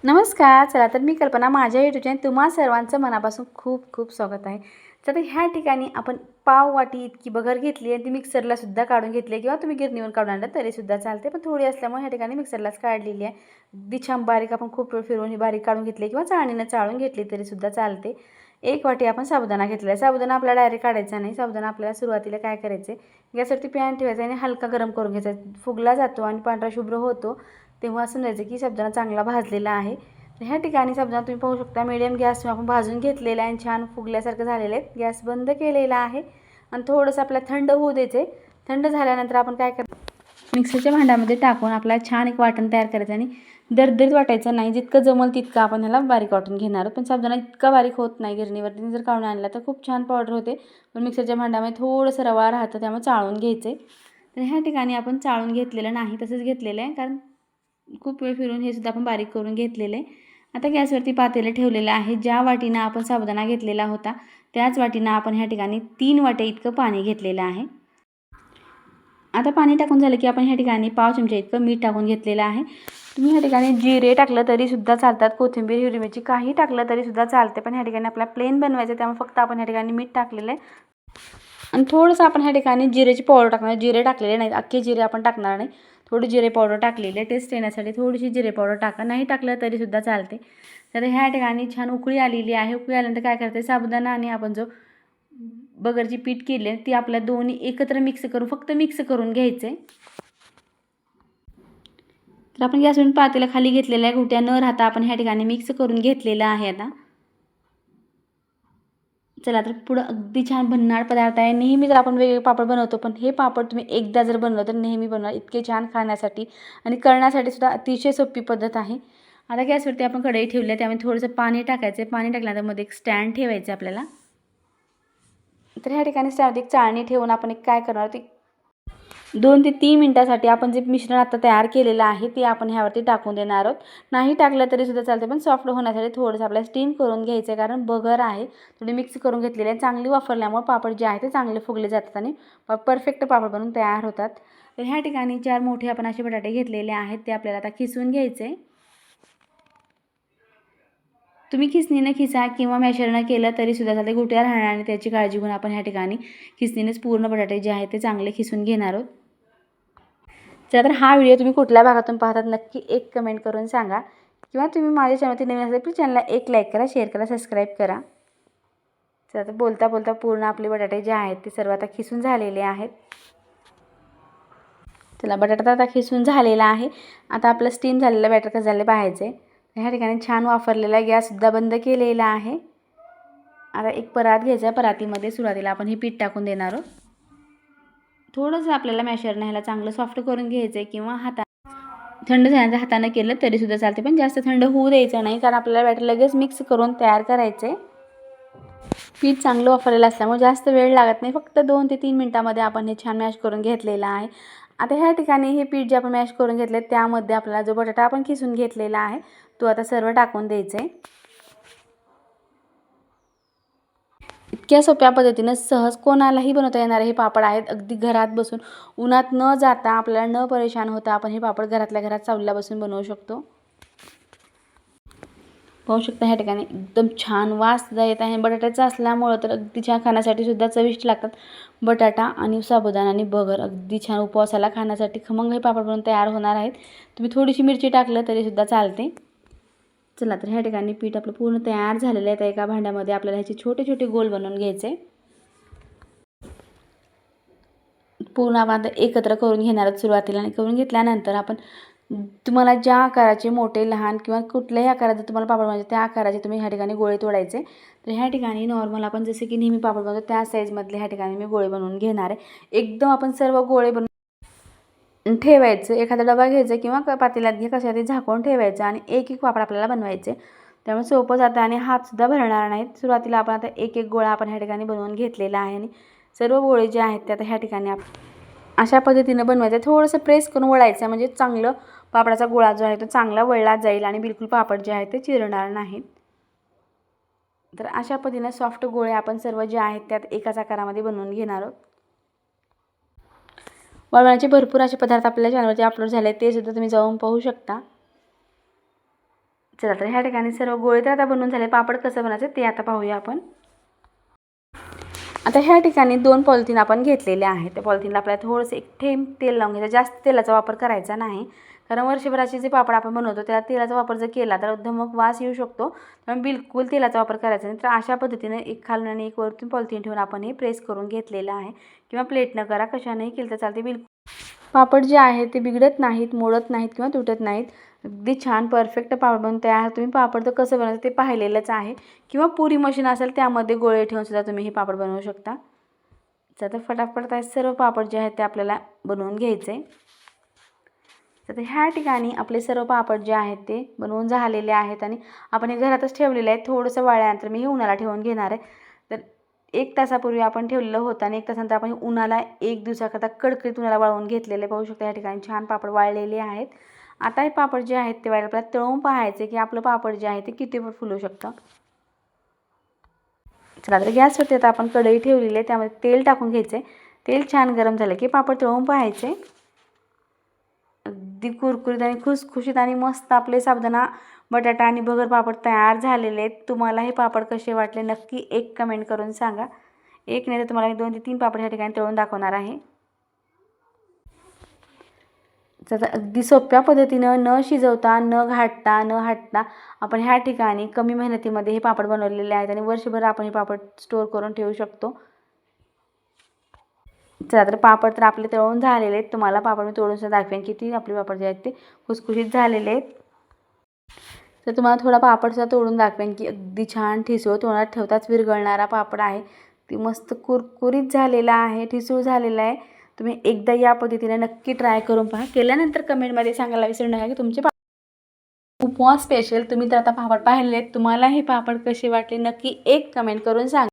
नमस्कार. चला तर मी कल्पना माझ्या यूट्यूब चॅनल तुम्हा सर्वांचं मनापासून खूप खूप स्वागत आहे. तर ह्या ठिकाणी आपण पाव वाटी इतकी बगर घेतली आणि ती मिक्सरला सुद्धा काढून घेतली किंवा तुम्ही गिरणीवरून काढून आणलं तरीसुद्धा चालते, पण थोडी असल्यामुळे ह्या ठिकाणी मिक्सरलाच काढलेली आहे. अगदी छान बारीक आपण खूप वेळ फिरवून ही बारीक काढून घेतली किंवा चाळणीनं चाळून घेतली तरीसुद्धा चालते. 1 वाटी आपण साबुदाणा घेतलेला आहे. साबुदाणा आपल्याला डायरेक्ट काढायचा नाही. साबुदाणा आपल्याला सुरुवातीला काय करायचं, गॅसवरती पॅन ठेवायचा आणि हलका गरम करून घ्यायचा. फुगला जातो आणि पांढरा शुभ्र होतो तेव्हा समजायचं की साबुदाणा चांगला भाजलेला आहे. ह्या ठिकाणी साबुदाणा तुम्ही पाहू शकता मीडियम गॅसवर आपण भाजून घेतलेला आहे आणि छान फुगल्यासारखं झालेलं आहे. गॅस बंद केलेला आहे आणि थोडंसं आपल्याला थंड होऊ द्यायचं. थंड झाल्यानंतर आपण काय मिक्सरच्या भांड्यामध्ये टाकून आपल्याला छान एक वाटण तयार करायचं आणि दरदरीत वाटायचं नाही. जितकं जमल तितकं आपण ह्याला बारीक वाटून घेणार आहोत. पण साबुदाणा इतका बारीक होत नाही. गिरणीवरती जर काढून आणला तर खूप छान पावडर होते, पण मिक्सरच्या भांड्यामध्ये थोडंसं रवा राहतं त्यामुळे चाळून घ्यायचं. तर ह्या ठिकाणी आपण चाळून घेतलेलं नाही, तसंच घेतलेलं आहे कारण खूप वेळ फिरून हे सुद्धा आपण बारीक करून घेतलेलं आहे. आता गॅसवरती पातेलं ठेवलेलं आहे. ज्या वाटीनं आपण साबुदाणा घेतलेला होता त्याच वाटीनं आपण ह्या ठिकाणी 3 वाट्या इतकं पाणी घेतलेलं आहे. आता पाणी टाकून झालं की आपण ह्या ठिकाणी पाव चमचा इतकं मीठ टाकून घेतलेलं आहे. तुम्ही ह्या ठिकाणी जिरे टाकलं तरीसुद्धा चालतात, कोथिंबीर हिरवी मिरची काही टाकलं तरीसुद्धा चालते, पण ह्या ठिकाणी आपल्याला प्लेन बनवायचं त्यामुळे फक्त आपण ह्या ठिकाणी मीठ टाकलेलं आहे. आणि थोडंसं आपण ह्या ठिकाणी जिरेची पावडर टाकणार. जिरे टाकलेले नाहीत, अख्खे जिरे आपण टाकणार नाही. थोडी जिरे पावडर टाकलेली आहे, टेस्ट येण्यासाठी थोडीशी जिरे पावडर टाका, नाही टाकलं तरीसुद्धा चालते. तर ह्या ठिकाणी छान उकळी आलेली आहे. उकळी आल्यानंतर काय करायचं, साबुदाणा आणि आपण जो बगरची पीठ केली आहे ती आपल्या दोन्ही एकत्र मिक्स करून फक्त मिक्स करून घ्यायचं आहे. तर आपण गॅसवरून पातेलं खाली घेतलेलं आहे. घुट्या न राहता आपण ह्या ठिकाणी मिक्स करून घेतलेलं आहे. आता चला तर पुढं अगदी छान भन्नाट पदार्थ आहे. नेहमी जर आपण वेगवेगळे पापड बनवतो, पण हे पापड तुम्ही एकदा जर बनवलं तर नेहमी बनवा. इतके छान खाण्यासाठी आणि करण्यासाठी सुद्धा अतिशय सोपी पद्धत आहे. आता गॅसवरती आपण कढई ठेवली आहे, त्यामध्ये थोडंसं पाणी टाकायचं. पाणी टाकल्यानंतर मध्ये एक स्टँड ठेवायचं आपल्याला. तर ह्या ठिकाणी स्टँड एक चाळणी ठेवून आपण एक काय करणार, ती 2 ते 3 मिनिटासाठी आपण जे मिश्रण आता तयार केलेलं आहे ते आपण ह्यावरती टाकून देणार आहोत. नाही टाकलं तरीसुद्धा चालते, पण सॉफ्ट होण्यासाठी थोडंसं आपल्याला स्टीम करून घ्यायचं आहे, कारण बगर आहे थोडी मिक्स करून घेतलेली आहे. चांगली वापरल्यामुळे पापड जे आहे ते चांगले फुगले जातात आणि परफेक्ट पापड बनून तयार होतात. तर ह्या ठिकाणी 4 मोठे आपण असे बटाटे घेतलेले आहेत, ते आपल्याला आता खिसून घ्यायचे. तुम्ही खिसणीनं खिसा किंवा मॅशरनं केलं तरीसुद्धा चालते. गुठळ्या राहणार आणि त्याची काळजी घेऊन आपण ह्या ठिकाणी खिसणीनेच पूर्ण बटाटे जे आहेत ते चांगले खिसून घेणार आहोत. चला तर हा व्हिडिओ तुम्ही कुठल्या भागातून पाहतात नक्की एक कमेंट करून सांगा, किंवा तुम्ही माझ्या चॅनलवरती नवीन असेल तर चॅनलला एक लाईक करा, शेअर करा, सबस्क्राईब करा. चला तर बोलता बोलता पूर्ण आपले बटाटे जे आहेत ते सर्व आता खिसून झालेले आहेत. चला बटाटा आता खिसून झालेला आहे. आता आपलं स्टीम झालेलं बॅटर कसं झालं पाहायचं आहे. ह्या ठिकाणी छान वाफरलेला गॅससुद्धा बंद केलेला आहे. आता एक परात घ्यायचा. परातीमध्ये सुरुवातीला आपण हे पीठ टाकून देणार आहोत. थोडंसं आपल्याला मॅशरनं ह्याला चांगलं सॉफ्ट करून घ्यायचं आहे, किंवा थंड झाल्यानंतर हाताने केलं तरीसुद्धा चालते, पण जास्त थंड होऊ द्यायचं नाही, कारण आपल्याला बॅटर लगेच मिक्स करून तयार करायचं आहे. पीठ चांगलं वापरलेलं असल्यामुळे जास्त वेळ लागत नाही. फक्त 2 ते 3 मिनिटामध्ये आपण हे छान मॅश करून घेतलेलं आहे. आता ह्या ठिकाणी हे पीठ जे आपण मॅश करून घेतले त्यामध्ये आपल्याला जो बटाटा आपण खिसून घेतलेला आहे तो आता सर्व टाकून द्यायचा आहे. इतक्या सोप्या पद्धतीनं सहज कोणालाही बनवता येणारे हे पापड आहेत. अगदी घरात बसून उन्हात न जाता आपल्याला न परेशान होता आपण हे पापड घरातल्या घरात सावलीला बसून बनवू शकतो. पाहू शकता ह्या ठिकाणी एकदम छान वास सुद्धा येत आहे. बटाट्याचा असल्यामुळं तर अगदी छान खाण्यासाठी सुद्धा चविष्ट लागतात. बटाटा आणि साबुदाणा आणि बगर अगदी छान उपवासाला खाण्यासाठी खमंग हे पापड बनवून तयार होणार आहेत. तुम्ही थोडीशी मिरची टाकलं तरीसुद्धा चालते. चला तर ह्या ठिकाणी पीठ आपलं पूर्ण तयार झालेलं आहे. तर एका भांड्यामध्ये आपल्याला ह्याचे छोटे छोटे गोल बनवून घ्यायचे. पूर्ण आपण एकत्र करून घेणार आहोत सुरुवातीला, आणि करून घेतल्यानंतर आपण तुम्हाला ज्या आकाराचे मोठे लहान किंवा कुठल्याही आकाराचे तुम्हाला पापड बनवायचे त्या आकाराचे तुम्ही ह्या ठिकाणी गोळे तोडायचे. तर ह्या ठिकाणी नॉर्मल आपण जसे की नेहमी पापड बनवतो त्या साईजमधले ह्या ठिकाणी मी गोळे बनवून घेणार आहे. एकदम आपण सर्व गोळे बनवून ठेवायचं. एखादा डबा घ्यायचा किंवा पातेल्यात घे कशातरी झाकून ठेवायचं आणि एक एक पापड आपल्याला बनवायचे. त्यामुळे सोपं जातं आणि हातसुद्धा भरणार नाहीत. सुरुवातीला आपण आता एक एक गोळा आपण ह्या ठिकाणी बनवून घेतलेला आहे आणि सर्व गोळे जे आहेत ते आता ह्या ठिकाणी अशा पद्धतीनं बनवायचं. थोडंसं प्रेस करून वळायचं, म्हणजे चांगलं पापडाचा गोळा जो आहे तो चांगला वळला जाईल आणि बिलकुल पापड जे आहे ते चिरणार नाहीत. तर अशा पद्धतीनं सॉफ्ट गोळे आपण सर्व जे आहेत त्यात एकाच आकारामध्ये बनवून घेणार आहोत. वळवण्याचे भरपूर असे पदार्थ आपल्या चॅनलवरती अपलोड झाले, ते सुद्धा तुम्ही जाऊन पाहू शकता. चला तर ह्या ठिकाणी सर्व गोळे तर आता बनवून झाले. पापड कसं बनायचं ते आता पाहूया आपण. आता ह्या ठिकाणी 2 पॉलिथिन आपण घेतलेले आहेत. त्या पॉलिथिनला आपल्याला थोडंसं एक थेंब तेल लावून घ्यायचं. जास्त तेलाचा वापर करायचा नाही, कारण वर्षभराचे जे पापड आपण बनवतो त्याला तेलाचा वापर जर केला तर धमक वास येऊ शकतो. त्यामुळे बिलकुल तेलाचा वापर करायचा नाही. तर अशा पद्धतीने एक खालून आणि एक वरतून पॉलिथिन ठेवून आपण हे प्रेस करून घेतलेलं आहे, किंवा प्लेटनं करा, कशानेही केलं तर चालते. बिलकुल पापड जे आहे ते बिघडत नाहीत, मोडत नाहीत किंवा तुटत नाहीत. अगदी छान परफेक्ट पापड बनून तयार. तुम्ही पापड तर कसं बनवायचं ते पाहिलेलंच आहे, किंवा पुरी मशीन असेल त्यामध्ये गोळे ठेवून सुद्धा तुम्ही हे पापड बनवू शकता. तर फटाफट सर्व पापड जे आहेत ते आपल्याला बनवून घ्यायचे. तर ह्या ठिकाणी आपले सर्व पापड जे आहेत ते बनवून झालेले आहेत आणि आपण हे घरातच ठेवलेले आहेत. थोडंसं वाळल्यानंतर मी हे उन्हाला ठेवून घेणार आहे. तर 1 तासापूर्वी आपण ठेवलेलं होतं आणि 1 तासानंतर आपण उन्हाला 1 दिवसाकरता कडकडीत उन्हाला वाळवून घेतलेले. पाहू शकता या ठिकाणी छान पापड वाळलेले आहेत. आता हे पापड जे आहेत ते वाळले आपल्याला तळून पाहायचे की आपलं पापड जे आहे ते कितीवर फुलू शकतं. चला तर गॅसवरती आता आपण कढई ठेवलेली आहे, त्यामध्ये तेल टाकून घ्यायचे. तेल छान गरम झालं की पापड तळून पाहायचे. अगदी कुरकुरीत आणि खुसखुशीत आणि मस्त आपले साबुदाणा बटाटा आणि भगर पापड तयार झालेले आहेत. तुम्हाला हे पापड कसे वाटले नक्की एक कमेंट करून सांगा. एक नाही तर तुम्हाला मी 2 ते 3 पापड ह्या ठिकाणी तळून दाखवणार आहे. तर अगदी सोप्या पद्धतीनं न शिजवता, न घाटता, न हटता आपण ह्या ठिकाणी कमी मेहनतीमध्ये हे पापड बनवलेले आहेत आणि वर्षभर आपण हे पापड स्टोअर करून ठेवू शकतो. चला तर पापड तर आपले तळून झालेले आहेत. तुम्हाला पापड मी तोडून सुद्धा दाखवेन किती आपले पापड जे आहेत ते खुसखुशीत झालेले आहेत. तर तुम्हाला थोडा पापड सुद्धा तोडून दाखवेन की अगदी छान ठिसूळ तोंडात ठेवताच विरघळणारा पापड आहे. ती मस्त कुरकुरीत झालेला आहे, ठिसूळ झालेला आहे. तुम्ही एकदा या पद्धतीने नक्की ट्राय करून पहा. केल्यानंतर कमेंटमध्ये सांगायला विसरू नका की तुमचे उपवास स्पेशल तुम्ही तर आता पापड पाहिले आहेत. तुम्हाला हे पापड कसे वाटले नक्की एक कमेंट करून सांगा.